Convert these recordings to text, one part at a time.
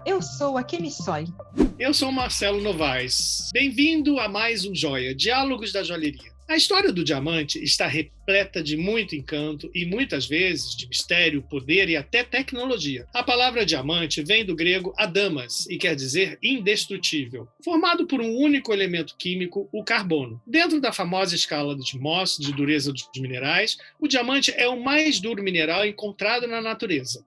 Eu sou a Kemi Soy. Eu sou Marcelo Novaes. Bem-vindo a mais um Joia, Diálogos da Joalheria. A história do diamante está repleta de muito encanto e, muitas vezes, de mistério, poder e até tecnologia. A palavra diamante vem do grego adamas e quer dizer indestrutível, formado por um único elemento químico, o carbono. Dentro da famosa escala de Mohs, de dureza dos minerais, o diamante é o mais duro mineral encontrado na natureza.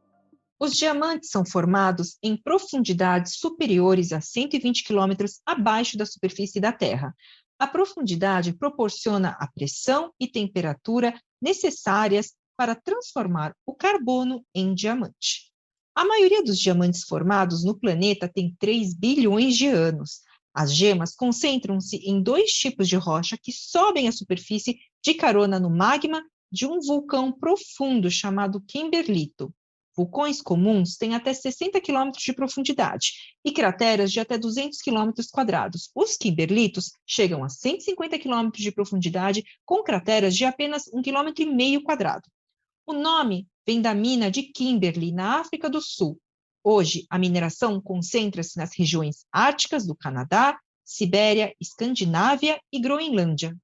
Os diamantes são formados em profundidades superiores a 120 quilômetros abaixo da superfície da Terra. A profundidade proporciona a pressão e temperatura necessárias para transformar o carbono em diamante. A maioria dos diamantes formados no planeta tem 3 bilhões de anos. As gemas concentram-se em 2 tipos de rocha que sobem à superfície de carona no magma de um vulcão profundo chamado Kimberlito. Vulcões comuns têm até 60 quilômetros de profundidade e crateras de até 200 quilômetros quadrados. Os kimberlitos chegam a 150 quilômetros de profundidade, com crateras de apenas 1,5 km quadrado. O nome vem da mina de Kimberley, na África do Sul. Hoje, a mineração concentra-se nas regiões árticas do Canadá, Sibéria, Escandinávia e Groenlândia.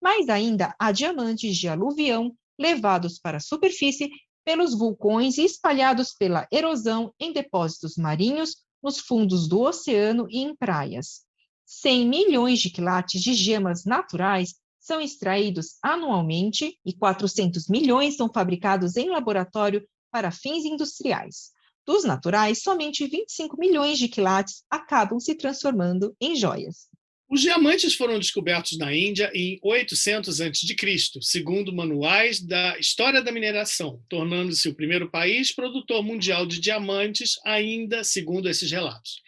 Mas ainda há diamantes de aluvião levados para a superfície pelos vulcões e espalhados pela erosão em depósitos marinhos, nos fundos do oceano e em praias. 100 milhões de quilates de gemas naturais são extraídos anualmente e 400 milhões são fabricados em laboratório para fins industriais. Dos naturais, somente 25 milhões de quilates acabam se transformando em joias. Os diamantes foram descobertos na Índia em 800 a.C., segundo manuais da história da mineração, tornando-se o primeiro país produtor mundial de diamantes, ainda segundo esses relatos.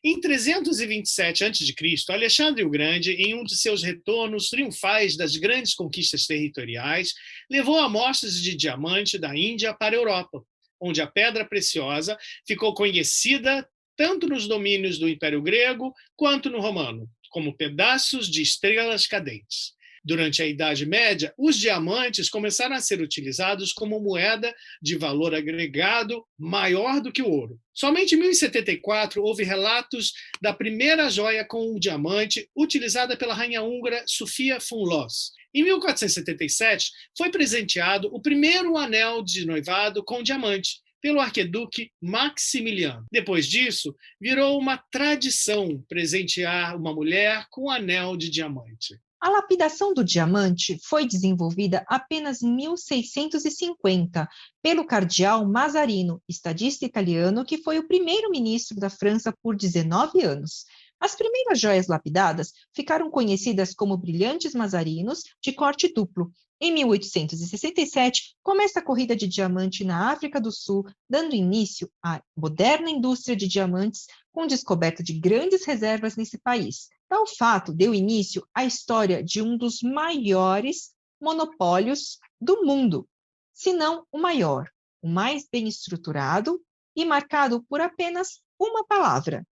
Em 327 a.C., Alexandre o Grande, em um de seus retornos triunfais das grandes conquistas territoriais, levou amostras de diamante da Índia para a Europa, onde a pedra preciosa ficou conhecida tanto nos domínios do Império Grego quanto no Romano, como pedaços de estrelas cadentes. Durante a Idade Média, os diamantes começaram a ser utilizados como moeda de valor agregado maior do que o ouro. Somente em 1074 houve relatos da primeira joia com um diamante utilizada pela rainha húngara Sofia von Loss. Em 1477, foi presenteado o primeiro anel de noivado com diamante, pelo arquiduque Maximiliano. Depois disso, virou uma tradição presentear uma mulher com um anel de diamante. A lapidação do diamante foi desenvolvida apenas em 1650 pelo cardeal Mazarino, estadista italiano, que foi o primeiro-ministro da França por 19 anos. As primeiras joias lapidadas ficaram conhecidas como brilhantes mazarinos de corte duplo. Em 1867, começa a corrida de diamante na África do Sul, dando início à moderna indústria de diamantes, com descoberta de grandes reservas nesse país. Tal fato deu início à história de um dos maiores monopólios do mundo, se não o maior, o mais bem estruturado e marcado por apenas uma palavra: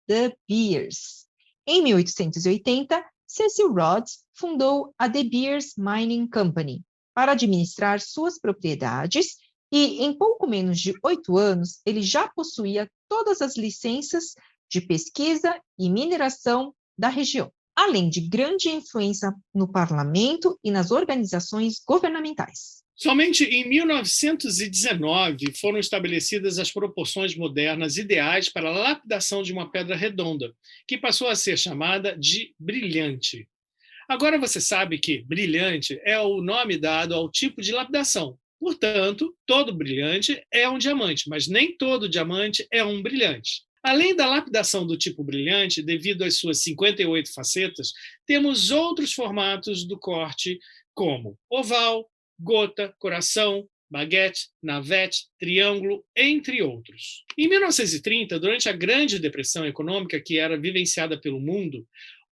De Beers. Em 1880, Cecil Rhodes fundou a De Beers Mining Company para administrar suas propriedades e, em pouco menos de 8 anos, ele já possuía todas as licenças de pesquisa e mineração da região, além de grande influência no parlamento e nas organizações governamentais. Somente em 1919 foram estabelecidas as proporções modernas ideais para a lapidação de uma pedra redonda, que passou a ser chamada de brilhante. Agora você sabe que brilhante é o nome dado ao tipo de lapidação. Portanto, todo brilhante é um diamante, mas nem todo diamante é um brilhante. Além da lapidação do tipo brilhante, devido às suas 58 facetas, temos outros formatos do corte, como oval, gota, coração, baguete, navete, triângulo, entre outros. Em 1930, durante a Grande Depressão Econômica que era vivenciada pelo mundo,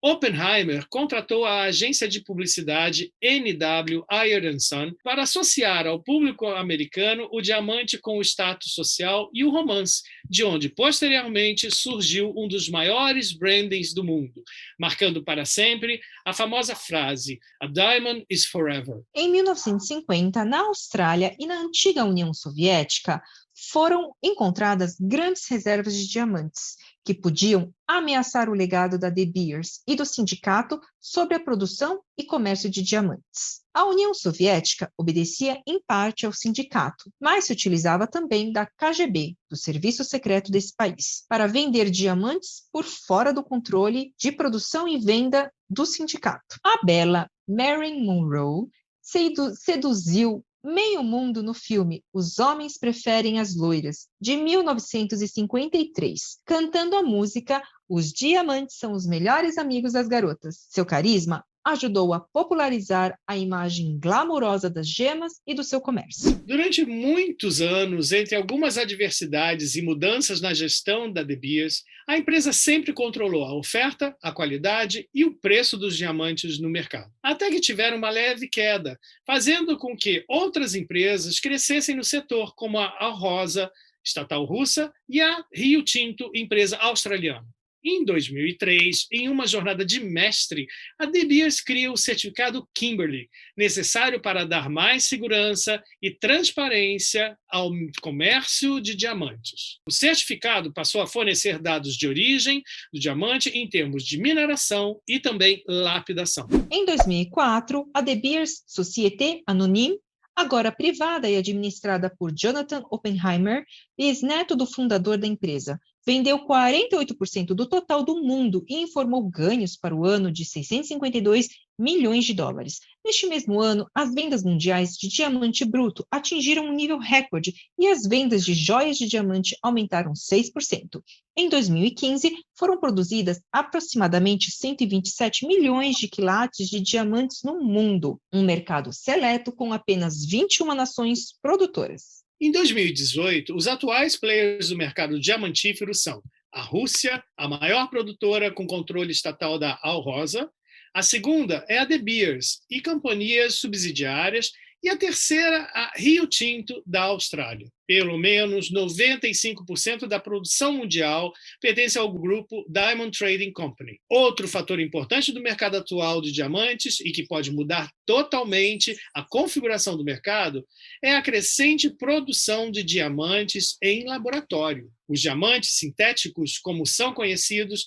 Oppenheimer contratou a agência de publicidade N.W. Ayer Son para associar ao público americano o diamante com o status social e o romance, de onde posteriormente surgiu um dos maiores brandings do mundo, marcando para sempre a famosa frase "A diamond is forever". Em 1950, na Austrália e na antiga União Soviética, foram encontradas grandes reservas de diamantes, que podiam ameaçar o legado da De Beers e do sindicato sobre a produção e comércio de diamantes. A União Soviética obedecia em parte ao sindicato, mas se utilizava também da KGB, do serviço secreto desse país, para vender diamantes por fora do controle de produção e venda do sindicato. A bela Marilyn Monroe seduziu meio mundo no filme Os Homens Preferem as Loiras, de 1953, cantando a música Os Diamantes São os Melhores Amigos das Garotas. Seu carisma ajudou a popularizar a imagem glamourosa das gemas e do seu comércio. Durante muitos anos, entre algumas adversidades e mudanças na gestão da De Beers, a empresa sempre controlou a oferta, a qualidade e o preço dos diamantes no mercado, até que tiveram uma leve queda, fazendo com que outras empresas crescessem no setor, como a Alrosa, estatal russa, e a Rio Tinto, empresa australiana. Em 2003, em uma jornada de mestre, a De Beers cria o certificado Kimberley, necessário para dar mais segurança e transparência ao comércio de diamantes. O certificado passou a fornecer dados de origem do diamante em termos de mineração e também lapidação. Em 2004, a De Beers Société Anonyme, agora privada e administrada por Jonathan Oppenheimer, bisneto do fundador da empresa, vendeu 48% do total do mundo e informou ganhos para o ano de 652 milhões de dólares. Neste mesmo ano, as vendas mundiais de diamante bruto atingiram um nível recorde e as vendas de joias de diamante aumentaram 6%. Em 2015, foram produzidas aproximadamente 127 milhões de quilates de diamantes no mundo, um mercado seleto com apenas 21 nações produtoras. Em 2018, os atuais players do mercado diamantífero são a Rússia, a maior produtora com controle estatal da Alrosa, a segunda é a De Beers e companhias subsidiárias, e a terceira, a Rio Tinto, da Austrália. Pelo menos 95% da produção mundial pertence ao grupo Diamond Trading Company. Outro fator importante do mercado atual de diamantes, e que pode mudar totalmente a configuração do mercado, é a crescente produção de diamantes em laboratório. Os diamantes sintéticos, como são conhecidos,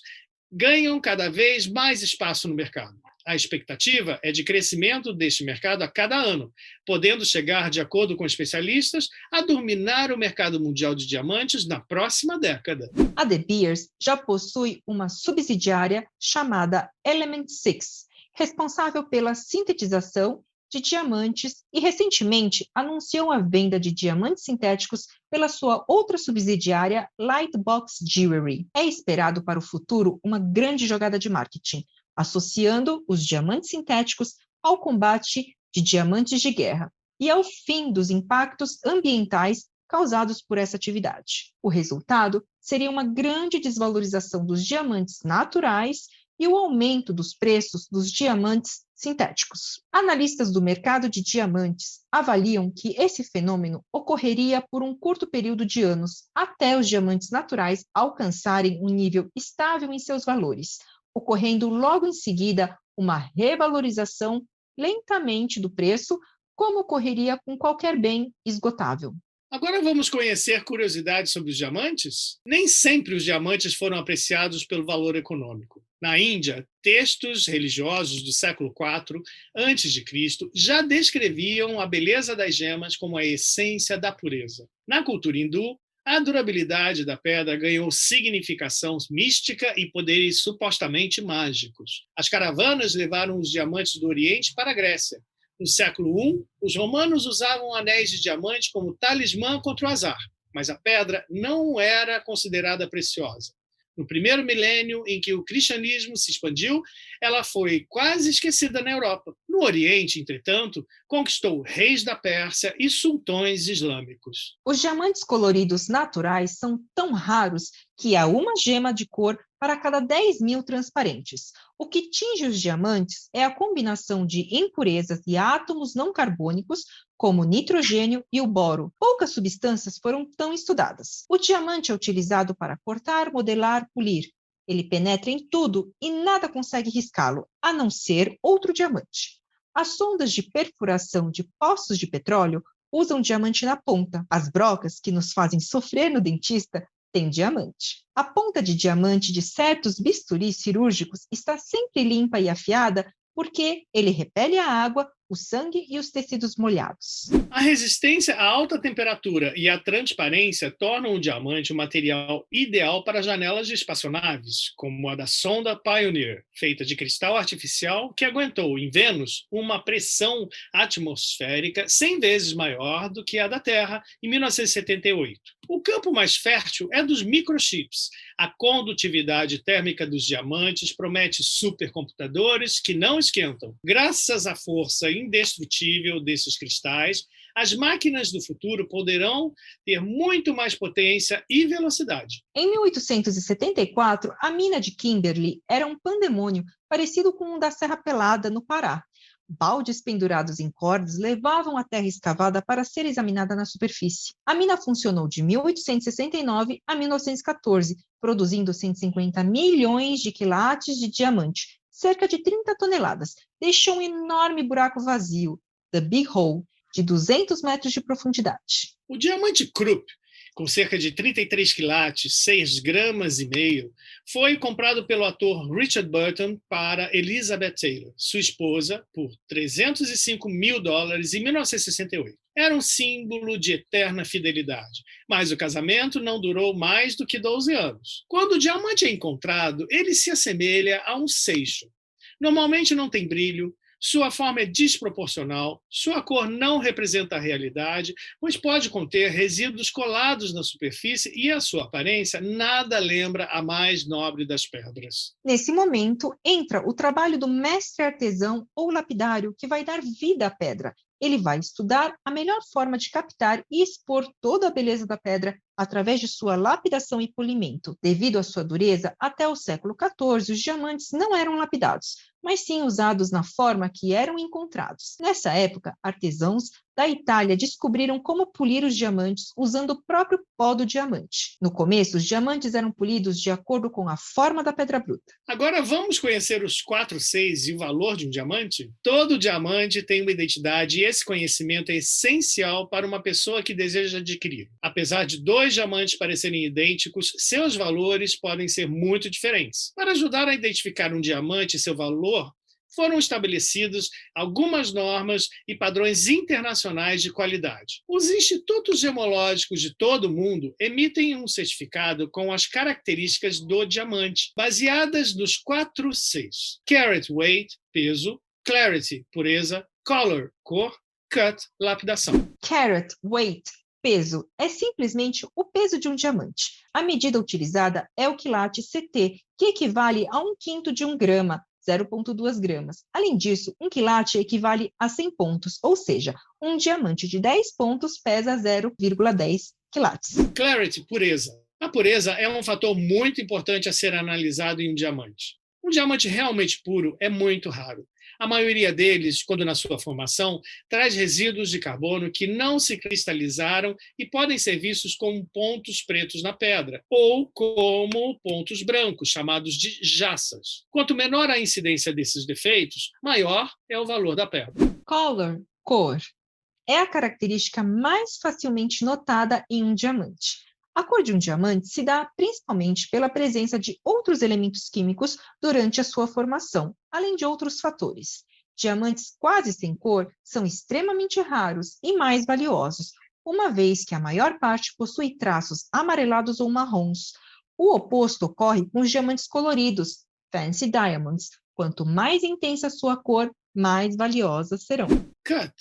ganham cada vez mais espaço no mercado. A expectativa é de crescimento deste mercado a cada ano, podendo chegar, de acordo com especialistas, a dominar o mercado mundial de diamantes na próxima década. A De Beers já possui uma subsidiária chamada Element 6, responsável pela sintetização de diamantes e, recentemente, anunciou a venda de diamantes sintéticos pela sua outra subsidiária, Lightbox Jewelry. É esperado para o futuro uma grande jogada de marketing, associando os diamantes sintéticos ao combate de diamantes de guerra e ao fim dos impactos ambientais causados por essa atividade. O resultado seria uma grande desvalorização dos diamantes naturais e o aumento dos preços dos diamantes sintéticos. Analistas do mercado de diamantes avaliam que esse fenômeno ocorreria por um curto período de anos, até os diamantes naturais alcançarem um nível estável em seus valores, ocorrendo logo em seguida uma revalorização lentamente do preço, como ocorreria com qualquer bem esgotável. Agora vamos conhecer curiosidades sobre os diamantes? Nem sempre os diamantes foram apreciados pelo valor econômico. Na Índia, textos religiosos do século IV a.C. já descreviam a beleza das gemas como a essência da pureza. Na cultura hindu, a durabilidade da pedra ganhou significação mística e poderes supostamente mágicos. As caravanas levaram os diamantes do Oriente para a Grécia. No século I, os romanos usavam anéis de diamante como talismã contra o azar, mas a pedra não era considerada preciosa. No primeiro milênio em que o cristianismo se expandiu, ela foi quase esquecida na Europa. No Oriente, entretanto, conquistou reis da Pérsia e sultões islâmicos. Os diamantes coloridos naturais são tão raros que há uma gema de cor para cada 10 mil transparentes. O que tinge os diamantes é a combinação de impurezas e átomos não carbônicos, como o nitrogênio e o boro. Poucas substâncias foram tão estudadas. O diamante é utilizado para cortar, modelar, polir. Ele penetra em tudo e nada consegue riscá-lo, a não ser outro diamante. As sondas de perfuração de poços de petróleo usam diamante na ponta. As brocas, que nos fazem sofrer no dentista, têm diamante. A ponta de diamante de certos bisturis cirúrgicos está sempre limpa e afiada porque ele repele a água, o sangue e os tecidos molhados. A resistência à alta temperatura e a transparência tornam o diamante um material ideal para janelas de espaçonaves, como a da sonda Pioneer, feita de cristal artificial que aguentou em Vênus uma pressão atmosférica 100 vezes maior do que a da Terra em 1978. O campo mais fértil é dos microchips. A condutividade térmica dos diamantes promete supercomputadores que não esquentam. Graças à força indestrutível desses cristais, as máquinas do futuro poderão ter muito mais potência e velocidade. Em 1874, a mina de Kimberley era um pandemônio parecido com o da Serra Pelada, no Pará. Baldes pendurados em cordas levavam a terra escavada para ser examinada na superfície. A mina funcionou de 1869 a 1914, produzindo 150 milhões de quilates de diamante, cerca de 30 toneladas. Deixou um enorme buraco vazio, The Big Hole, de 200 metros de profundidade. O diamante Krupp, com cerca de 33 quilates, 6 gramas e meio, foi comprado pelo ator Richard Burton para Elizabeth Taylor, sua esposa, por $305 mil em 1968. Era um símbolo de eterna fidelidade, mas o casamento não durou mais do que 12 anos. Quando o diamante é encontrado, ele se assemelha a um seixo. Normalmente não tem brilho, sua forma é desproporcional, sua cor não representa a realidade, pois pode conter resíduos colados na superfície e a sua aparência nada lembra a mais nobre das pedras. Nesse momento, entra o trabalho do mestre artesão ou lapidário que vai dar vida à pedra. Ele vai estudar a melhor forma de captar e expor toda a beleza da pedra através de sua lapidação e polimento. Devido à sua dureza, até o século XIV, os diamantes não eram lapidados, mas sim usados na forma que eram encontrados. Nessa época, artesãos da Itália descobriram como polir os diamantes usando o próprio pó do diamante. No começo, os diamantes eram polidos de acordo com a forma da pedra bruta. Agora vamos conhecer os 4 Cs e o valor de um diamante? Todo diamante tem uma identidade e esse conhecimento é essencial para uma pessoa que deseja adquirir. Apesar de 2 diamantes parecerem idênticos, seus valores podem ser muito diferentes. Para ajudar a identificar um diamante e seu valor, foram estabelecidos algumas normas e padrões internacionais de qualidade. Os institutos gemológicos de todo o mundo emitem um certificado com as características do diamante, baseadas nos 4 Cs: carat weight, peso; clarity, pureza; color, cor; cut, lapidação. Carat weight, peso, é simplesmente o peso de um diamante. A medida utilizada é o quilate CT, que equivale a 1/5 de 1 grama, 0,2 gramas. Além disso, um quilate equivale a 100 pontos, ou seja, um diamante de 10 pontos pesa 0,10 quilates. Clarity, pureza. A pureza é um fator muito importante a ser analisado em um diamante. Um diamante realmente puro é muito raro. A maioria deles, quando na sua formação, traz resíduos de carbono que não se cristalizaram e podem ser vistos como pontos pretos na pedra, ou como pontos brancos, chamados de jaças. Quanto menor a incidência desses defeitos, maior é o valor da pedra. Color, cor, é a característica mais facilmente notada em um diamante. A cor de um diamante se dá principalmente pela presença de outros elementos químicos durante a sua formação, além de outros fatores. Diamantes quase sem cor são extremamente raros e mais valiosos, uma vez que a maior parte possui traços amarelados ou marrons. O oposto ocorre com os diamantes coloridos, fancy diamonds. Quanto mais intensa a sua cor, mais valiosas serão. Cut,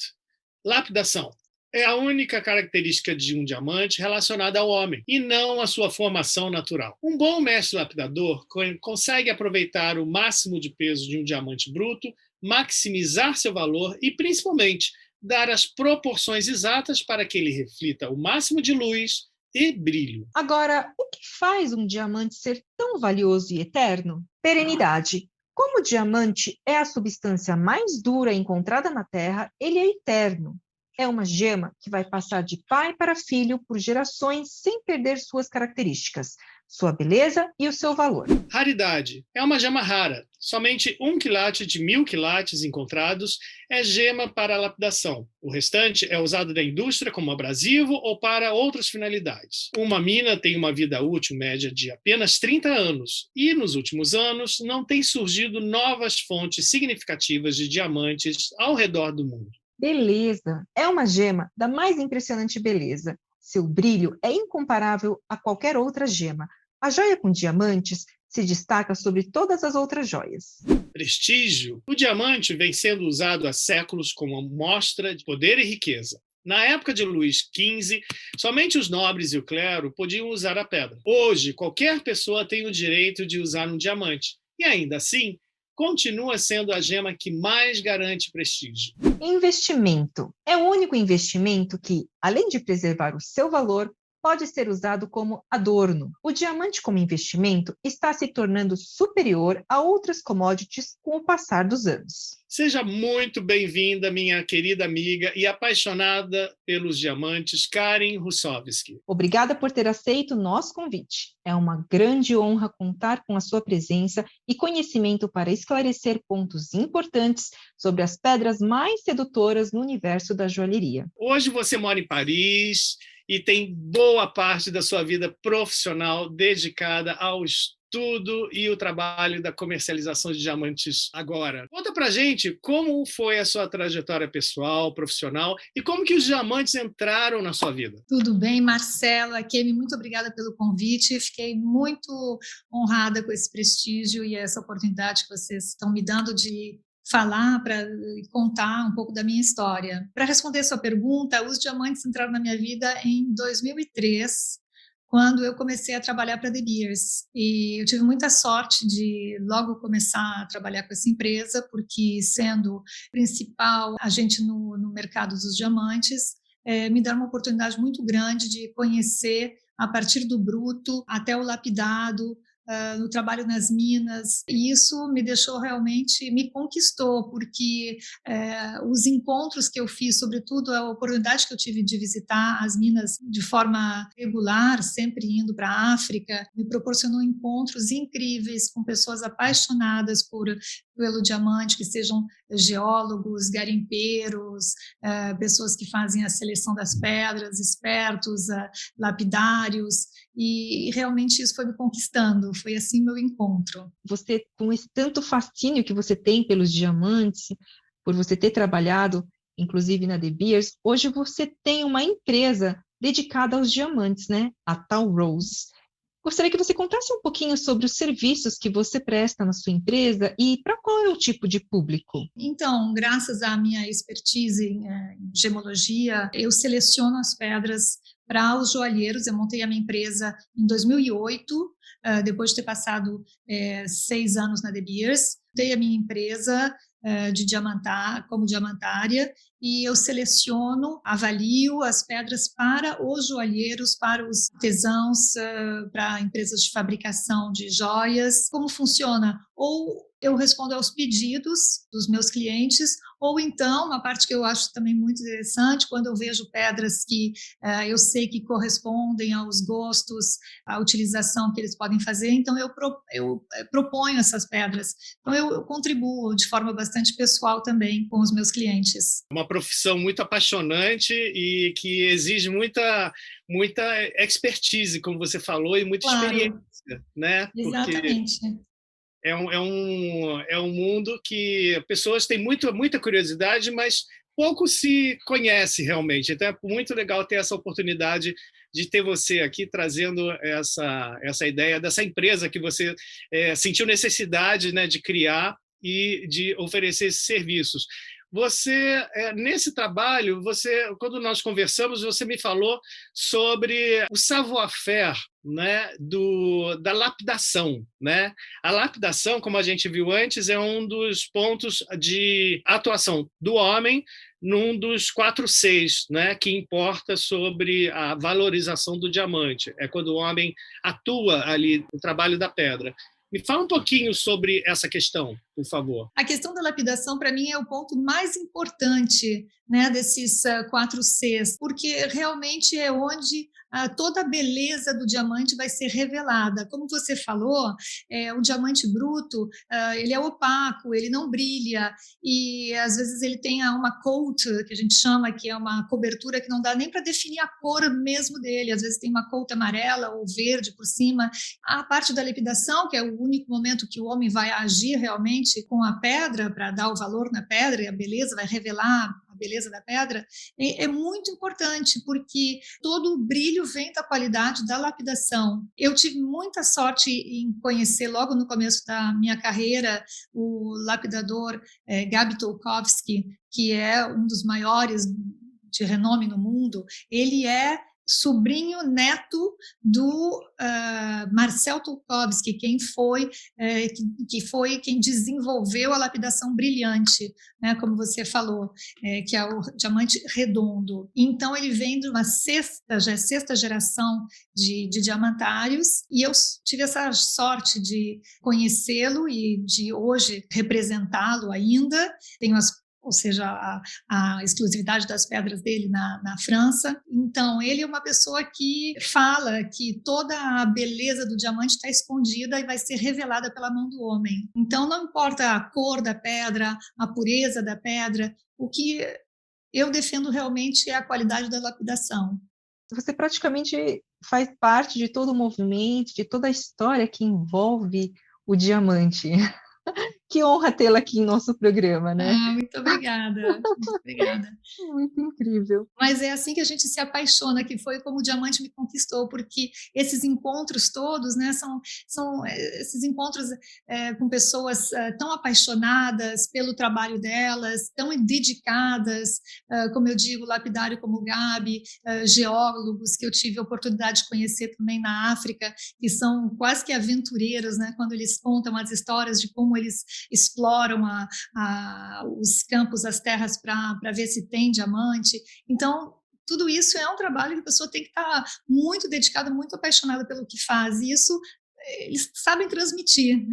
lapidação. É a única característica de um diamante relacionada ao homem, e não à sua formação natural. Um bom mestre lapidador consegue aproveitar o máximo de peso de um diamante bruto, maximizar seu valor e, principalmente, dar as proporções exatas para que ele reflita o máximo de luz e brilho. Agora, o que faz um diamante ser tão valioso e eterno? Perenidade. Como o diamante é a substância mais dura encontrada na Terra, ele é eterno. É uma gema que vai passar de pai para filho por gerações sem perder suas características. sua beleza e o seu valor. Raridade. É uma gema rara. Somente 1 quilate de 1.000 quilates encontrados é gema para lapidação. O restante é usado na indústria como abrasivo ou para outras finalidades. Uma mina tem uma vida útil média de apenas 30 anos e, nos últimos anos, não tem surgido novas fontes significativas de diamantes ao redor do mundo. Beleza. É uma gema da mais impressionante beleza. Seu brilho é incomparável a qualquer outra gema. A joia com diamantes se destaca sobre todas as outras joias. Prestígio. O diamante vem sendo usado há séculos como mostra de poder e riqueza. Na época de Luís XV, somente os nobres e o clero podiam usar a pedra. Hoje, qualquer pessoa tem o direito de usar um diamante. E ainda assim, continua sendo a gema que mais garante prestígio. Investimento. É o único investimento que, além de preservar o seu valor, pode ser usado como adorno. O diamante como investimento está se tornando superior a outras commodities com o passar dos anos. Seja muito bem-vinda, minha querida amiga e apaixonada pelos diamantes, Karen Russowski. Obrigada por ter aceito o nosso convite. É uma grande honra contar com a sua presença e conhecimento para esclarecer pontos importantes sobre as pedras mais sedutoras no universo da joalheria. Hoje você mora em Paris e tem boa parte da sua vida profissional dedicada ao estudo e o trabalho da comercialização de diamantes agora. Conta pra gente como foi a sua trajetória pessoal, profissional e como que os diamantes entraram na sua vida. Tudo bem, Marcela, Kemi, muito obrigada pelo convite. Fiquei muito honrada com esse prestígio e essa oportunidade que vocês estão me dando de falar, para contar um pouco da minha história. Para responder sua pergunta, os diamantes entraram na minha vida em 2003, quando eu comecei a trabalhar para a De Beers. E eu tive muita sorte de logo começar a trabalhar com essa empresa, porque sendo principal agente no mercado dos diamantes, me dá uma oportunidade muito grande de conhecer a partir do bruto até o lapidado, no trabalho nas minas, e isso me deixou realmente, me conquistou, porque os encontros que eu fiz, sobretudo a oportunidade que eu tive de visitar as minas de forma regular, sempre indo para a África, me proporcionou encontros incríveis com pessoas apaixonadas pelo diamante, que sejam geólogos, garimpeiros, pessoas que fazem a seleção das pedras, expertos, lapidários, e realmente isso foi me conquistando, foi assim meu encontro. Você, com esse tanto fascínio que você tem pelos diamantes, por você ter trabalhado, inclusive na De Beers, hoje você tem uma empresa dedicada aos diamantes, né? A Tal Rose. Gostaria que você contasse um pouquinho sobre os serviços que você presta na sua empresa e para qual é o tipo de público. Então, graças à minha expertise em gemologia, eu seleciono as pedras para os joalheiros. Eu montei a minha empresa em 2008, depois de ter passado 6 anos na De Beers. Montei a minha empresa como diamantária, e eu seleciono, avalio as pedras para os joalheiros, para os artesãos, para empresas de fabricação de joias. Como funciona? Ou eu respondo aos pedidos dos meus clientes, ou então, uma parte que eu acho também muito interessante, quando eu vejo pedras que eu sei que correspondem aos gostos, à utilização que eles podem fazer, então eu proponho essas pedras. Então eu contribuo de forma bastante pessoal também com os meus clientes. Uma profissão muito apaixonante e que exige muita expertise, como você falou, e muita experiência, né? Exatamente. Porque é um mundo que pessoas têm muita curiosidade, mas pouco se conhece realmente. Então é muito legal ter essa oportunidade de ter você aqui trazendo essa ideia dessa empresa que você sentiu necessidade, né, de criar e de oferecer esses serviços. Você, nesse trabalho, quando nós conversamos, você me falou sobre o savoir-faire, né, da lapidação, né? A lapidação, como a gente viu antes, é um dos pontos de atuação do homem num dos 4 Cs, né, que importa sobre a valorização do diamante. É quando o homem atua ali no trabalho da pedra. Me fala um pouquinho sobre essa questão. por favor. A questão da lapidação, para mim, é o ponto mais importante, né, desses 4 Cs, porque realmente é onde toda a beleza do diamante vai ser revelada. Como você falou, o diamante bruto, ele é opaco, ele não brilha, e às vezes ele tem uma coat, que a gente chama, que é uma cobertura que não dá nem para definir a cor mesmo dele, às vezes tem uma coat amarela ou verde por cima. A parte da lapidação, que é o único momento que o homem vai agir realmente com a pedra, para dar o valor na pedra, e a beleza vai revelar a beleza da pedra, é muito importante, porque todo o brilho vem da qualidade da lapidação. Eu tive muita sorte em conhecer, logo no começo da minha carreira, o lapidador Gabi Tolkowski, que é um dos maiores de renome no mundo. Ele é sobrinho neto do Marcel Tolkowski, que foi quem desenvolveu a lapidação brilhante, né, como você falou, que é o diamante redondo. Então, ele vem de uma sexta geração de diamantários, e eu tive essa sorte de conhecê-lo e de hoje representá-lo ainda. Tenho ou seja, a exclusividade das pedras dele na França. Então, ele é uma pessoa que fala que toda a beleza do diamante está escondida e vai ser revelada pela mão do homem. Então, não importa a cor da pedra, a pureza da pedra, o que eu defendo realmente é a qualidade da lapidação. Você praticamente faz parte de todo o movimento, de toda a história que envolve o diamante. Que honra tê-la aqui em nosso programa, né? Muito obrigada, muito obrigada. Muito incrível. Mas é assim que a gente se apaixona, que foi como o diamante me conquistou, porque esses encontros todos, né, são esses encontros com pessoas tão apaixonadas pelo trabalho delas, tão dedicadas, como eu digo, lapidário como o Gabi, geólogos que eu tive a oportunidade de conhecer também na África, que são quase que aventureiros, né, quando eles contam as histórias de como eles exploram os campos, as terras para ver se tem diamante. Então, tudo isso é um trabalho que a pessoa tem que estar muito dedicada, muito apaixonada pelo que faz, e isso eles sabem transmitir.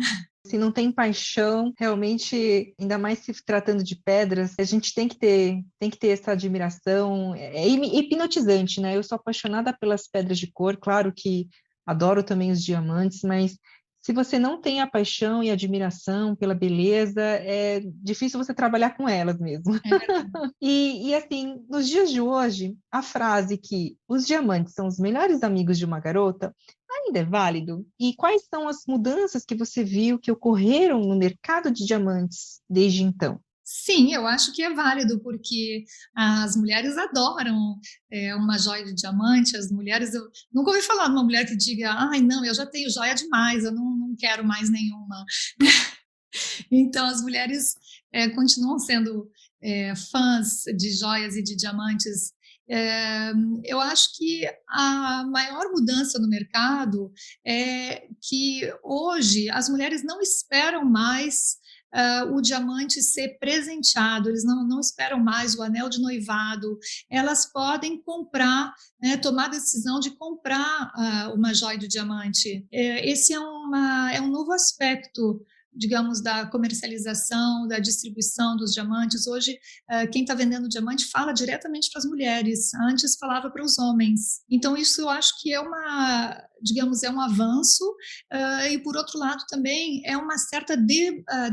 Se não tem paixão, realmente, ainda mais se tratando de pedras, a gente tem que ter essa admiração, é hipnotizante, né? Eu sou apaixonada pelas pedras de cor, claro que adoro também os diamantes, mas se você não tem a paixão e admiração pela beleza, é difícil você trabalhar com elas mesmo. E assim, nos dias de hoje, a frase que os diamantes são os melhores amigos de uma garota ainda é válido? E quais são as mudanças que você viu que ocorreram no mercado de diamantes desde então? Sim, eu acho que é válido, porque as mulheres adoram uma joia de diamante. As mulheres, eu nunca ouvi falar de uma mulher que diga: ai, não, eu já tenho joia demais, eu não quero mais nenhuma. Então, as mulheres continuam sendo fãs de joias e de diamantes. Eu acho que a maior mudança no mercado é que hoje as mulheres não esperam mais o diamante ser presenteado, eles não esperam mais o anel de noivado, elas podem comprar, né, tomar a decisão de comprar uma joia de diamante. Esse é um novo aspecto, digamos, da comercialização, da distribuição dos diamantes. Hoje, quem está vendendo diamante fala diretamente para as mulheres, antes falava para os homens. Então, isso eu acho que é um avanço, e por outro lado também é uma certa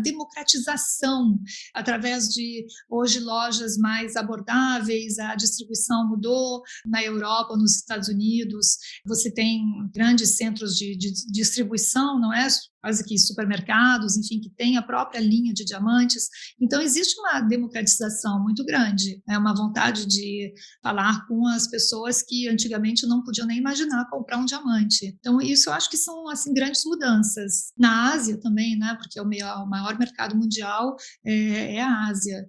democratização, através de, hoje, lojas mais abordáveis, a distribuição mudou. Na Europa, nos Estados Unidos, você tem grandes centros de distribuição, não é? Quase que supermercados, enfim, que tem a própria linha de diamantes. Então, existe uma democratização muito grande, né? Uma vontade de falar com as pessoas que antigamente não podiam nem imaginar comprar um diamante. Então, isso eu acho que são, assim, grandes mudanças. Na Ásia também, né? Porque o maior mercado mundial é a Ásia.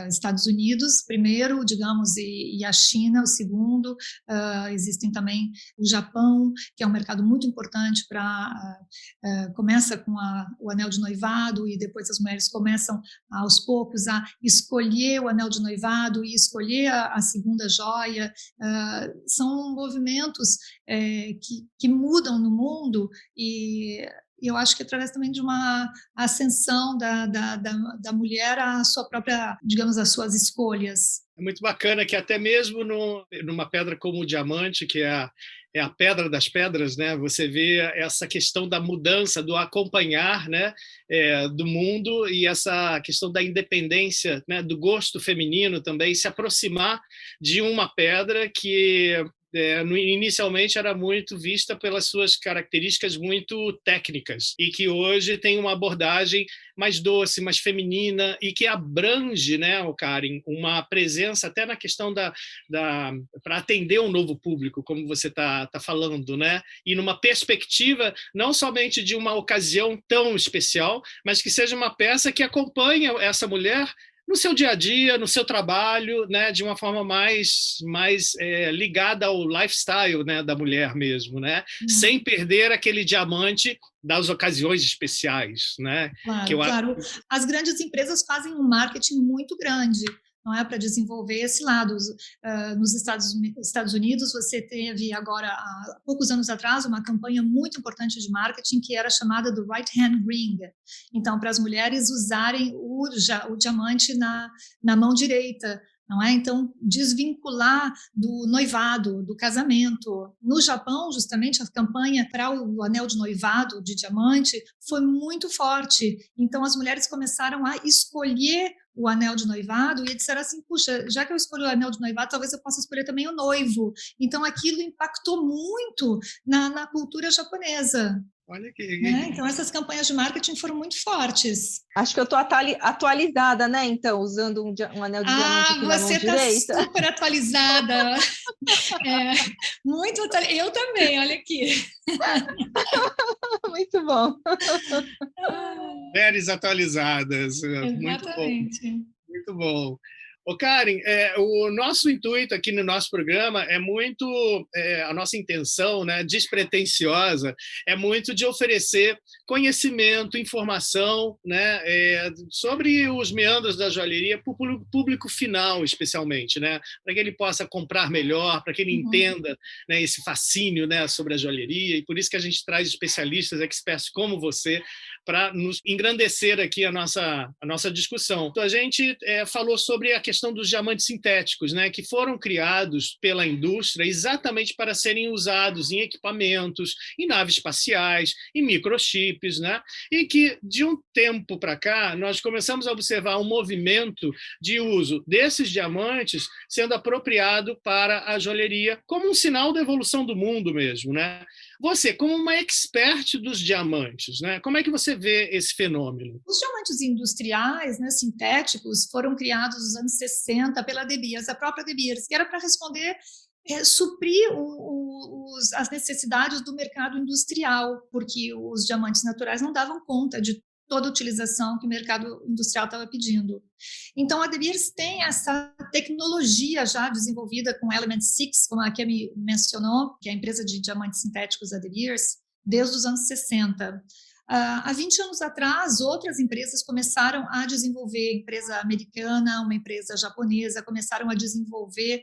Estados Unidos primeiro, digamos, e a China o segundo. Existem também o Japão, que é um mercado muito importante começa com o anel de noivado, e depois as mulheres começam aos poucos a escolher o anel de noivado e escolher a segunda joia. São movimentos que mudam no mundo, e eu acho que através também de uma ascensão da mulher à sua própria, digamos, às suas escolhas. É muito bacana que até mesmo numa pedra como o diamante, que é a pedra das pedras, né? Você vê essa questão da mudança, do acompanhar, né? Do mundo, e essa questão da independência, né? Do gosto feminino também, se aproximar de uma pedra que inicialmente era muito vista pelas suas características muito técnicas e que hoje tem uma abordagem mais doce, mais feminina e que abrange, né, Karen, uma presença até na questão para atender um novo público, como você está falando, né? E numa perspectiva não somente de uma ocasião tão especial, mas que seja uma peça que acompanha essa mulher no seu dia a dia, no seu trabalho, né, de uma forma mais ligada ao lifestyle, né, da mulher mesmo, né, sem perder aquele diamante das ocasiões especiais, né? Claro, claro. As grandes empresas fazem um marketing muito grande, não é, para desenvolver esse lado. Nos Estados Unidos, você teve agora, há poucos anos atrás, uma campanha muito importante de marketing que era chamada do Right Hand Ring. Então, para as mulheres usarem o diamante na mão direita, não é? Então, desvincular do noivado, do casamento. No Japão, justamente, a campanha para o anel de noivado de diamante foi muito forte. Então, as mulheres começaram a escolher o anel de noivado e disseram assim, puxa, já que eu escolhi o anel de noivado, talvez eu possa escolher também o noivo. Então, aquilo impactou muito na cultura japonesa. Olha que... Né? Então, essas campanhas de marketing foram muito fortes. Acho que eu estou atualizada, né? Então, usando um anel de diamante aqui na mão direita. Você está super atualizada. Muito atualizada. Eu também, olha aqui. Muito bom. Mulheres atualizadas. Exatamente. Muito bom. Ô, Karen, o nosso intuito aqui no nosso programa é muito, a nossa intenção, né, despretensiosa, é muito de oferecer conhecimento, informação, né, sobre os meandros da joalheria para o público final, especialmente, né, para que ele possa comprar melhor, para que ele entenda, né, esse fascínio, né, sobre a joalheria, e por isso que a gente traz especialistas, experts como você, para nos engrandecer aqui a nossa discussão. Então, a gente falou sobre a questão dos diamantes sintéticos, né, que foram criados pela indústria exatamente para serem usados em equipamentos, em naves espaciais, em microchips, né, e que, de um tempo para cá, nós começamos a observar um movimento de uso desses diamantes sendo apropriado para a joalheria como um sinal da evolução do mundo mesmo, né? Você, como uma expert dos diamantes, né, como é que você vê esse fenômeno? Os diamantes industriais, né, sintéticos, foram criados nos anos 60 pela De Beers, a própria De Beers, que era para responder, suprir as necessidades do mercado industrial, porque os diamantes naturais não davam conta de toda a utilização que o mercado industrial estava pedindo. Então, a De Beers tem essa tecnologia já desenvolvida com Element 6, como a Kemi mencionou, que é a empresa de diamantes sintéticos da De Beers, desde os anos 60. Há 20 anos atrás, outras empresas começaram a desenvolver, empresa americana, uma empresa japonesa, começaram a desenvolver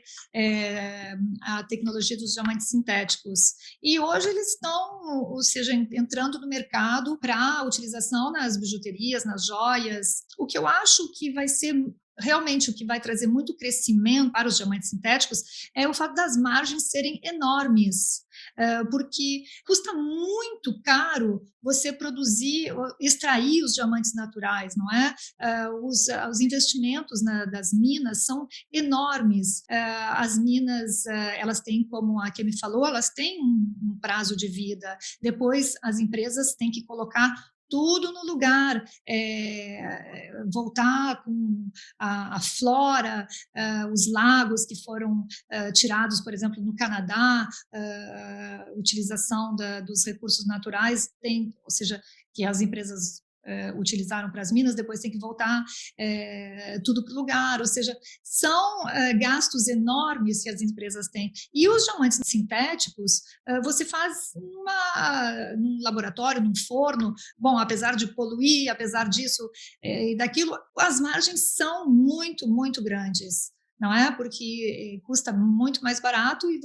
a tecnologia dos diamantes sintéticos. E hoje eles estão, ou seja, entrando no mercado para utilização nas bijuterias, nas joias. O que eu acho que vai ser realmente o que vai trazer muito crescimento para os diamantes sintéticos é o fato das margens serem enormes, porque custa muito caro você produzir, extrair os diamantes naturais, não é? Os investimentos das minas são enormes. As minas, elas têm, como a Kemi falou, elas têm um prazo de vida. Depois, as empresas têm que colocar tudo no lugar, voltar com a flora, os lagos que foram tirados, por exemplo, no Canadá, utilização dos recursos naturais, ou seja, que as empresas utilizaram para as minas, depois tem que voltar tudo para o lugar, ou seja, são gastos enormes que as empresas têm. E os diamantes sintéticos, você faz num laboratório, num forno, bom, apesar de poluir, apesar disso e daquilo, as margens são muito, muito grandes, não é? Porque custa muito mais barato e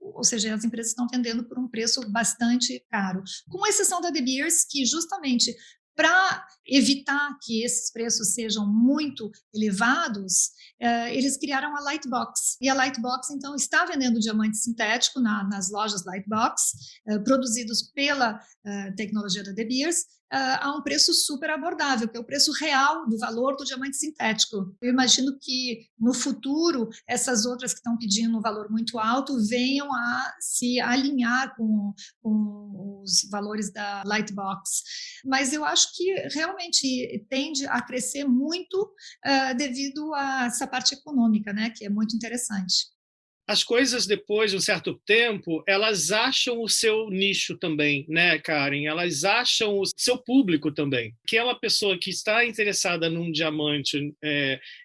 ou seja, as empresas estão vendendo por um preço bastante caro, com exceção da De Beers, que justamente para evitar que esses preços sejam muito elevados, eles criaram a Lightbox. E a Lightbox, então, está vendendo diamante sintético nas lojas Lightbox, produzidos pela tecnologia da De Beers, a um preço super abordável, que é o preço real do valor do diamante sintético. Eu imagino que, no futuro, essas outras que estão pedindo um valor muito alto venham a se alinhar com os valores da Lightbox. Mas eu acho que realmente tende a crescer muito devido a essa parte econômica, né, que é muito interessante. As coisas, depois de um certo tempo, elas acham o seu nicho também, né, Karen? Elas acham o seu público também. Que é uma pessoa que está interessada num diamante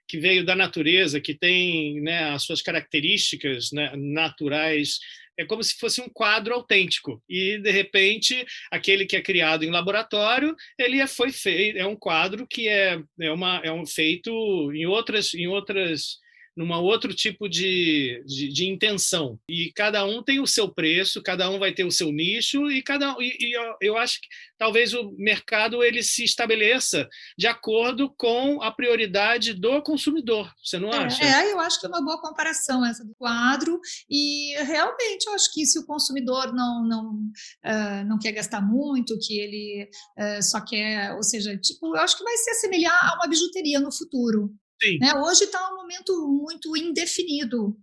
que veio da natureza, que tem, né, as suas características, né, naturais. É como se fosse um quadro autêntico. E, de repente, aquele que é criado em laboratório, ele foi feito, é um quadro que é feito em outras numa outro tipo de intenção. E cada um tem o seu preço, cada um vai ter o seu nicho, e eu acho que talvez o mercado ele se estabeleça de acordo com a prioridade do consumidor. Você não acha? Eu acho que é uma boa comparação essa do quadro, e realmente eu acho que se o consumidor não quer gastar muito, que ele só quer, ou seja, tipo, eu acho que vai se assemelhar a uma bijuteria no futuro. Sim. Né? Hoje está um momento muito indefinido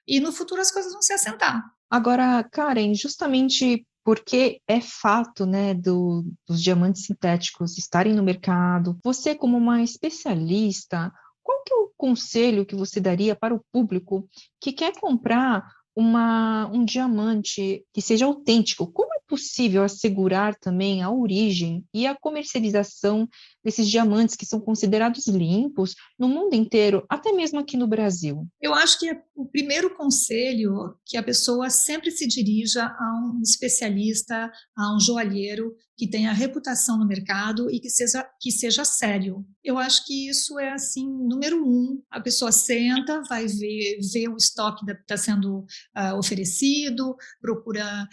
e no futuro as coisas vão se assentar. Agora, Karen, justamente porque é fato, né, dos diamantes sintéticos estarem no mercado, você como uma especialista, qual que é o conselho que você daria para o público que quer comprar um diamante que seja autêntico? Como é possível assegurar também a origem e a comercialização desses diamantes que são considerados limpos no mundo inteiro, até mesmo aqui no Brasil? Eu acho que o primeiro conselho que a pessoa sempre se dirija a um especialista, a um joalheiro que tenha reputação no mercado e que seja sério. Eu acho que isso é, assim, número 1. A pessoa senta, vai ver o estoque que está sendo oferecido, procura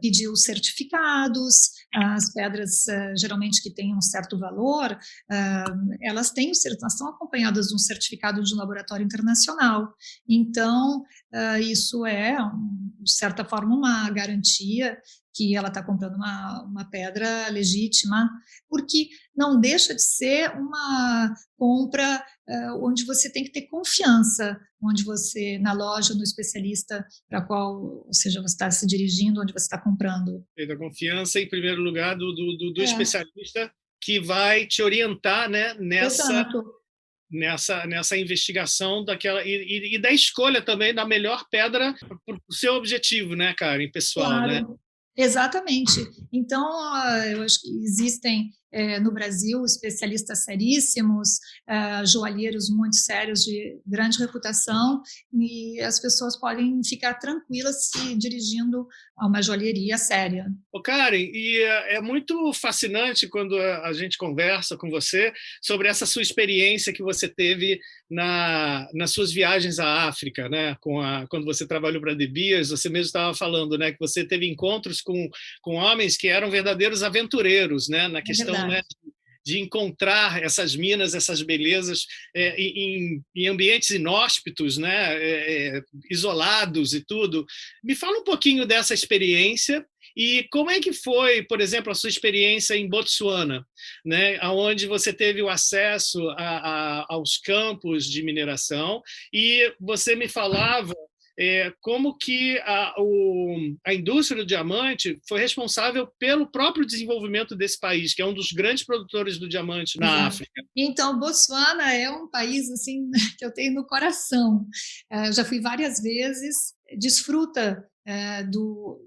pedir os certificados, as pedras, geralmente, que têm um certo valor, elas são acompanhadas de um certificado de um laboratório internacional. Então, isso é, de certa forma, uma garantia que ela está comprando uma pedra legítima, porque não deixa de ser uma compra onde você tem que ter confiança, onde você, na loja, no especialista para qual, ou seja, você está se dirigindo, onde você está comprando. Tem a confiança, em primeiro lugar, do especialista que vai te orientar, né, nessa investigação daquela e da escolha também da melhor pedra para o seu objetivo, né, Karen, pessoal, claro, né? Exatamente. Então, eu acho que existem no Brasil especialistas seríssimos, joalheiros muito sérios de grande reputação, e as pessoas podem ficar tranquilas se dirigindo a uma joalheria séria. Karen, e é muito fascinante quando a gente conversa com você sobre essa sua experiência que você teve nas suas viagens à África, né? Quando você trabalhou para a De Beers, você mesmo estava falando, né, que você teve encontros com homens que eram verdadeiros aventureiros, né, na questão, né, de encontrar essas minas, essas belezas em ambientes inóspitos, né, isolados e tudo. Me fala um pouquinho dessa experiência e como é que foi, por exemplo, a sua experiência em Botsuana, né, onde você teve o acesso aos campos de mineração, e você me falava como que a indústria do diamante foi responsável pelo próprio desenvolvimento desse país, que é um dos grandes produtores do diamante na África. Então, Botsuana é um país assim que eu tenho no coração. Já fui várias vezes, desfruta do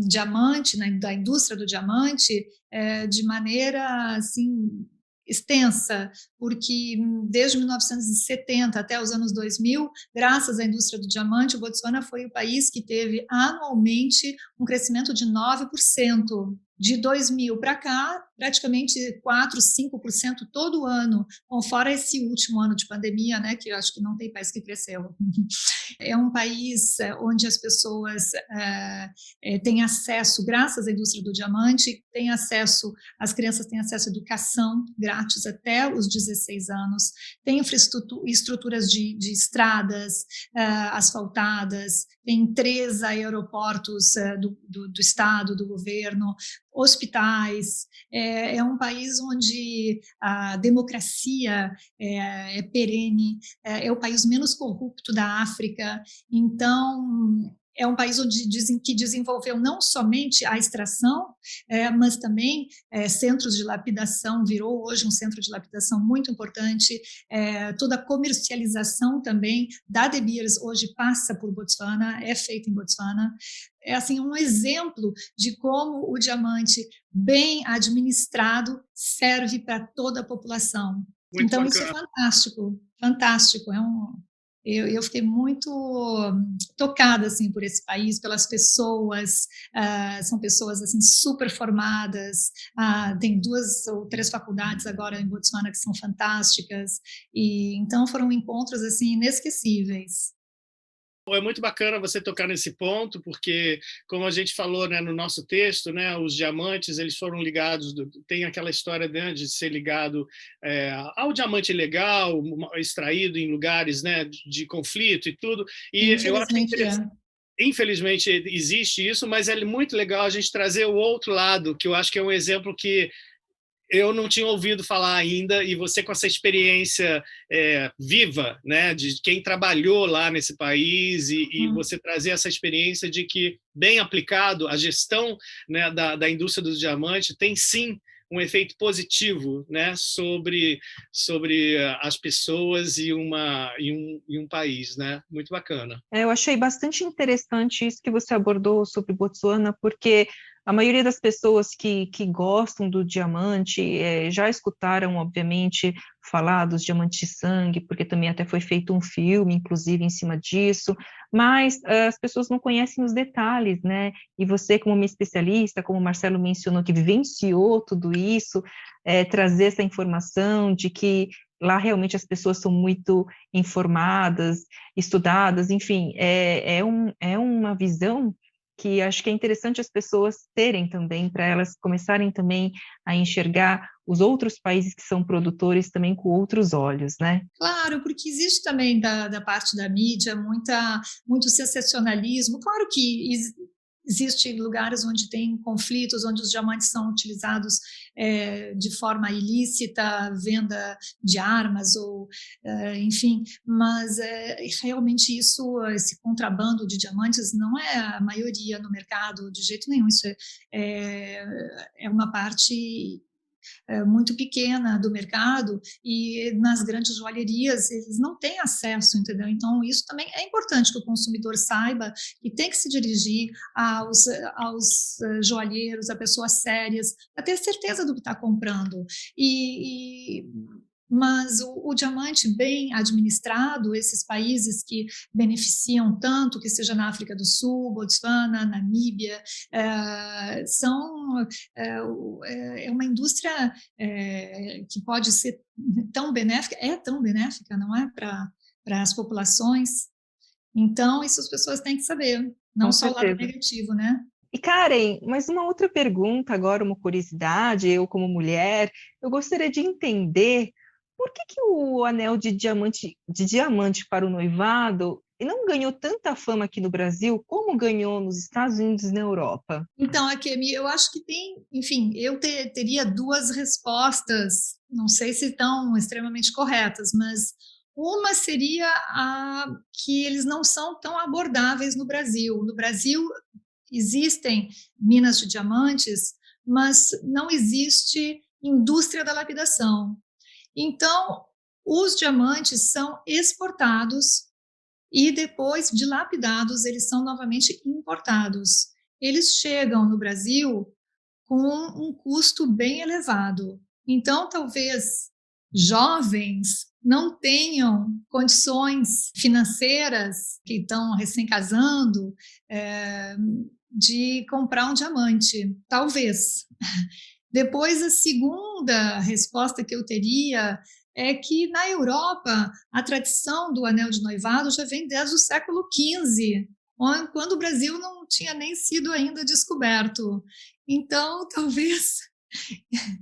diamante, né, da indústria do diamante, de maneira assim extensa, porque desde 1970 até os anos 2000, graças à indústria do diamante, o Botsuana foi o país que teve anualmente um crescimento de 9%. De 2000 para cá, praticamente 4, 5% todo ano, bom, fora esse último ano de pandemia, né, que eu acho que não tem país que cresceu. É um país onde as pessoas têm acesso, graças à indústria do diamante, as crianças têm acesso à educação grátis até os 16 anos, tem estruturas de estradas asfaltadas, tem 3 aeroportos do estado, do governo, hospitais. É um país onde a democracia é perene, é o país menos corrupto da África. Então, é um país onde dizem que desenvolveu não somente a extração, mas também centros de lapidação, virou hoje um centro de lapidação muito importante. Toda a comercialização também da De Beers hoje passa por Botsuana, é feita em Botsuana. É assim um exemplo de como o diamante bem administrado serve para toda a população. Muito então bacana. Isso é fantástico, fantástico. Eu fiquei muito tocada assim por esse país, pelas pessoas. São pessoas assim super formadas. Tem 2 ou 3 faculdades agora em Botsuana que são fantásticas. E então foram encontros assim inesquecíveis. É muito bacana você tocar nesse ponto, porque, como a gente falou, né, no nosso texto, né, os diamantes eles foram ligados, tem aquela história, né, de ser ligado ao diamante legal, extraído em lugares, né, de conflito e tudo. E eu acho interessante. Infelizmente existe isso, mas é muito legal a gente trazer o outro lado, que eu acho que é um exemplo que eu não tinha ouvido falar ainda, e você com essa experiência viva, né, de quem trabalhou lá nesse país, e você trazer essa experiência de que, bem aplicado, a gestão, né, da indústria do diamante tem sim um efeito positivo, né, sobre as pessoas e um país, né? Muito bacana. Eu achei bastante interessante isso que você abordou sobre Botsuana, porque a maioria das pessoas que gostam do diamante já escutaram, obviamente, falar dos diamantes de sangue, porque também até foi feito um filme, inclusive, em cima disso, mas as pessoas não conhecem os detalhes, né? E você, como uma especialista, como o Marcelo mencionou, que vivenciou tudo isso, trazer essa informação de que lá realmente as pessoas são muito informadas, estudadas, enfim, é uma visão que acho que é interessante as pessoas terem também, para elas começarem também a enxergar os outros países que são produtores também com outros olhos, né? Claro, porque existe também da parte da mídia muito sensacionalismo. Claro que existem lugares onde tem conflitos, onde os diamantes são utilizados de forma ilícita, venda de armas, ou enfim, mas realmente esse contrabando de diamantes não é a maioria no mercado de jeito nenhum. Isso é uma parte muito pequena do mercado, e nas grandes joalherias eles não têm acesso, entendeu? Então isso também é importante que o consumidor saiba que tem que se dirigir aos joalheiros, a pessoas sérias, para ter certeza do que está comprando. Mas o diamante bem administrado, esses países que beneficiam tanto, que seja na África do Sul, Botsuana, Namíbia, é uma indústria que pode ser tão benéfica, não é, para as populações. Então, isso as pessoas têm que saber, não só o lado negativo, né? E Karen, mas uma outra pergunta agora, uma curiosidade, eu como mulher, eu gostaria de entender por que o anel de diamante para o noivado não ganhou tanta fama aqui no Brasil como ganhou nos Estados Unidos e na Europa? Então, Akemi, eu acho que tem, enfim, eu teria 2 respostas, não sei se estão extremamente corretas, mas uma seria que eles não são tão abordáveis no Brasil. No Brasil existem minas de diamantes, mas não existe indústria da lapidação. Então, os diamantes são exportados e depois de lapidados, eles são novamente importados. Eles chegam no Brasil com um custo bem elevado. Então, talvez jovens não tenham condições financeiras, que estão recém-casando, de comprar um diamante, talvez. Depois, a segunda resposta que eu teria é que, na Europa, a tradição do anel de noivado já vem desde o século XV, quando o Brasil não tinha nem sido ainda descoberto. Então, talvez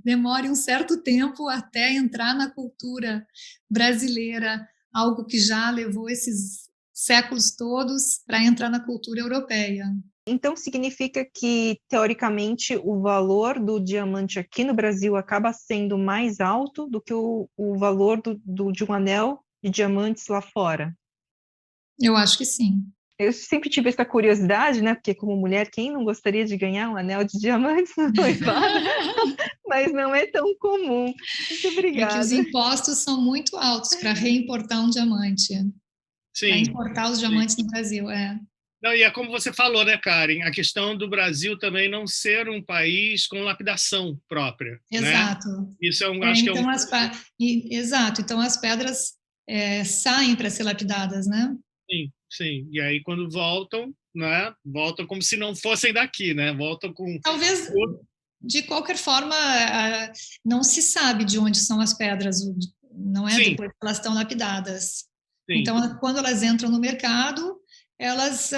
demore um certo tempo até entrar na cultura brasileira, algo que já levou esses séculos todos para entrar na cultura europeia. Então, significa que, teoricamente, o valor do diamante aqui no Brasil acaba sendo mais alto do que o valor de um anel de diamantes lá fora? Eu acho que sim. Eu sempre tive essa curiosidade, né? Porque, como mulher, quem não gostaria de ganhar um anel de diamantes no noivado? Mas não é tão comum. Muito obrigada. É que os impostos são muito altos para reimportar um diamante. Para importar os diamantes no Brasil, Não, e é como você falou, né, Karen? A questão do Brasil também não ser um país com lapidação própria. Exato. Né? Isso acho que é um... Exato. Então, as pedras saem para ser lapidadas, né? Sim, sim. E aí, quando voltam, né? Voltam como se não fossem daqui, né? Voltam com... Talvez, de qualquer forma, não se sabe de onde são as pedras, não é? Sim. Depois que elas estão lapidadas. Sim. Então, quando elas entram no mercado, elas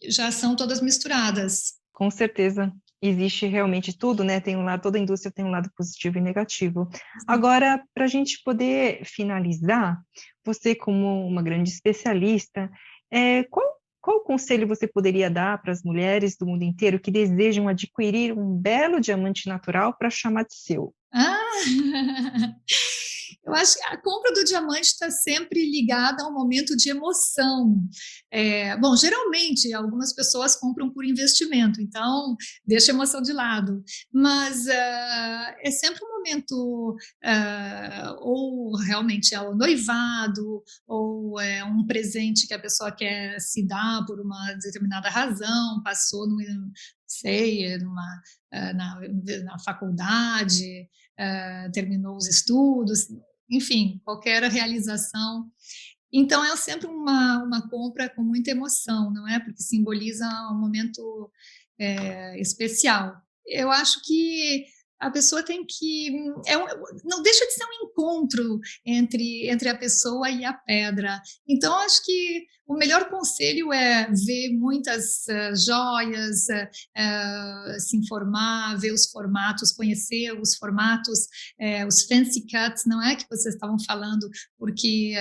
já são todas misturadas. Com certeza. Existe realmente tudo, né? Tem um lado, toda a indústria tem um lado positivo e negativo. Agora, para a gente poder finalizar, você como uma grande especialista, qual conselho você poderia dar para as mulheres do mundo inteiro que desejam adquirir um belo diamante natural para chamar de seu? Eu acho que a compra do diamante está sempre ligada a um momento de emoção. Bom, geralmente, algumas pessoas compram por investimento, então deixa a emoção de lado. Mas é sempre um momento, ou realmente é o noivado, ou é um presente que a pessoa quer se dar por uma determinada razão, passou na faculdade, terminou os estudos, enfim, qualquer realização. Então, é sempre uma compra com muita emoção, não é? Porque simboliza um momento especial. Eu acho que a pessoa tem que... não deixa de ser um encontro entre a pessoa e a pedra. Então, acho que o melhor conselho é ver muitas joias, se informar, ver os formatos, conhecer os formatos, os fancy cuts, não é que vocês estavam falando, porque...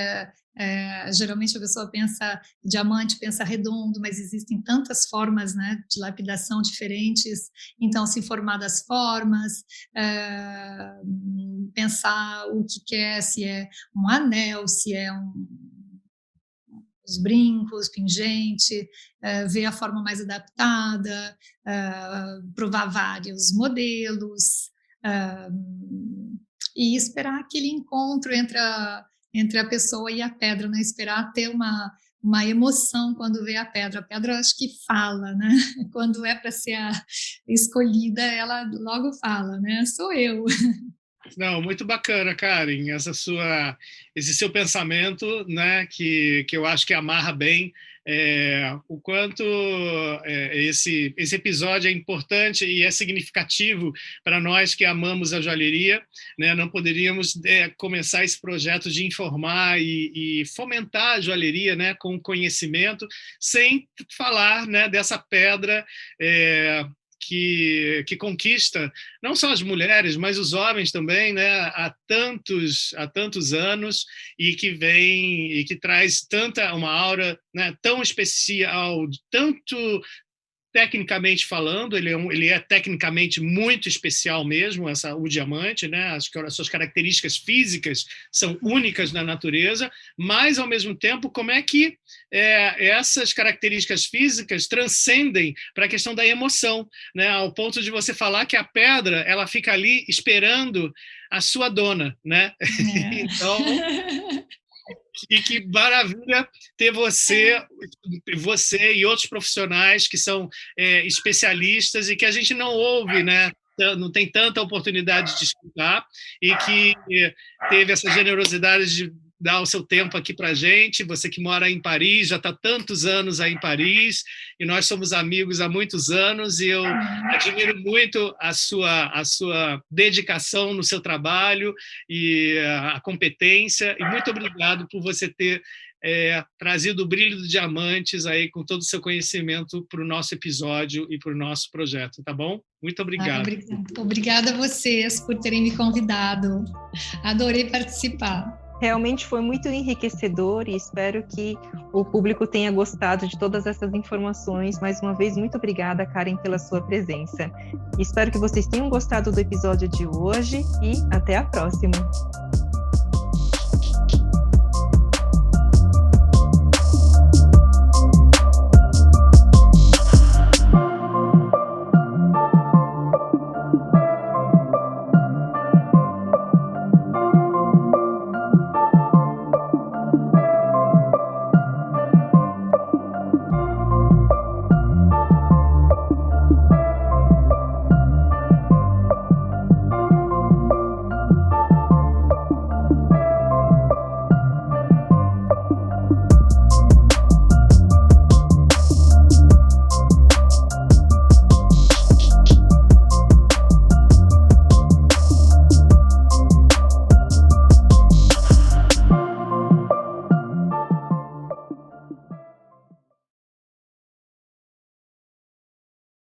geralmente a pessoa pensa diamante, pensa redondo, mas existem tantas formas, né, de lapidação diferentes. Então, se informar das formas, pensar o que quer, se é um anel, se é os brincos, pingente, ver a forma mais adaptada, provar vários modelos, e esperar aquele encontro entre a pessoa e a pedra, né? Esperar ter uma emoção quando vê a pedra. A pedra, acho que fala, né? Quando é para ser a escolhida, ela logo fala, né? Sou eu. Não, muito bacana, Karen, esse seu pensamento, né, que eu acho que amarra bem o quanto esse episódio é importante e é significativo para nós que amamos a joalheria, né? Não poderíamos começar esse projeto de informar e fomentar a joalheria, né, com conhecimento, sem falar, né, dessa pedra que conquista não só as mulheres, mas os homens também, né, há tantos anos, e que traz uma aura, né, tão especial, tanto tecnicamente falando, ele é tecnicamente muito especial mesmo, o diamante, né? As suas características físicas são únicas na natureza, mas, ao mesmo tempo, como é que essas características físicas transcendem para a questão da emoção, né? Ao ponto de você falar que a pedra ela fica ali esperando a sua dona, né? Então... E que maravilha ter você e outros profissionais que são especialistas e que a gente não ouve, né? Não tem tanta oportunidade de escutar, e que teve essa generosidade dar o seu tempo aqui para a gente. Você que mora em Paris, já está tantos anos aí em Paris, e nós somos amigos há muitos anos, e eu admiro muito a sua dedicação no seu trabalho e a competência, e muito obrigado por você ter trazido o Brilho dos Diamantes aí com todo o seu conhecimento para o nosso episódio e para o nosso projeto, tá bom? Muito obrigado. Obrigada a vocês por terem me convidado. Adorei participar. Realmente foi muito enriquecedor e espero que o público tenha gostado de todas essas informações. Mais uma vez, muito obrigada, Karen, pela sua presença. Espero que vocês tenham gostado do episódio de hoje e até a próxima.